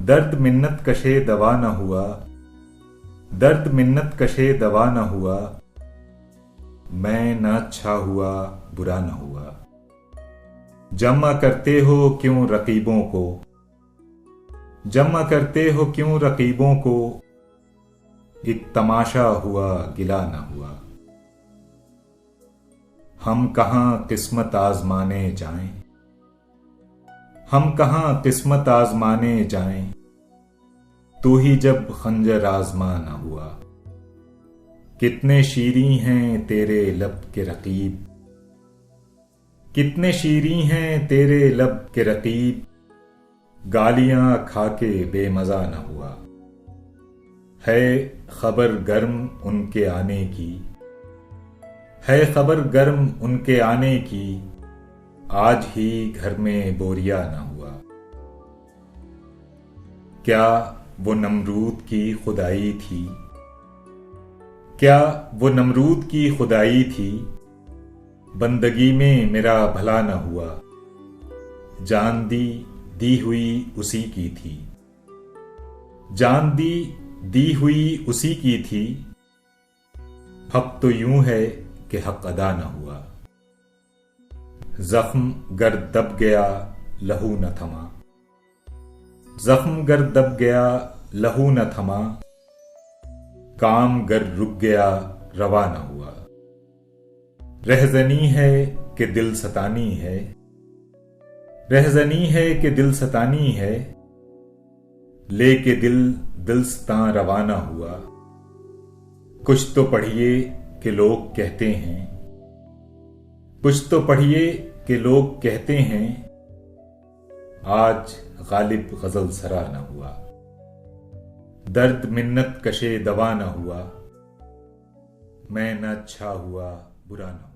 दर्द मिन्नत कशे दवा न हुआ, दर्द मिन्नत कशे दवा न हुआ, मैं न अच्छा हुआ बुरा न हुआ। जमा करते हो क्यों रकीबों को, जमा करते हो क्यों रकीबों को, एक तमाशा हुआ गिला न हुआ। हम कहां किस्मत आजमाने जाएं, हम कहां किस्मत आजमाने जाएं, तू ही जब खंजर आजमा न हुआ। कितने शीरीं हैं तेरे लब के रकीब, कितने शीरीं हैं तेरे लब के रकीब, गालियां खाके बेमजा न हुआ। है खबर गर्म उनके आने की, है खबर गर्म उनके आने की, आज ही घर में बोरिया न हुआ। क्या वो नमरूद की खुदाई थी, क्या वो नमरूद की खुदाई थी, बंदगी में मेरा भला न हुआ। जान दी हुई उसी की थी, जान दी हुई उसी की थी, हक तो यूं है कि हक अदा न हुआ। जख्म गर दब गया लहू न थमा, जख्म गर दब गया लहू न थमा, काम गर रुक गया रवा न हुआ। रहजनी है कि दिल सतानी है, रहजनी है कि दिल सतानी है, लेके दिल सता रवाना हुआ। कुछ तो पढ़िए कि लोग कहते हैं, कुछ तो पढ़िए कि लोग कहते हैं, आज गालिब गजल सरा न हुआ। दर्द मिन्नत कशे दवा न हुआ, मैं न अच्छा हुआ बुरा न हुआ।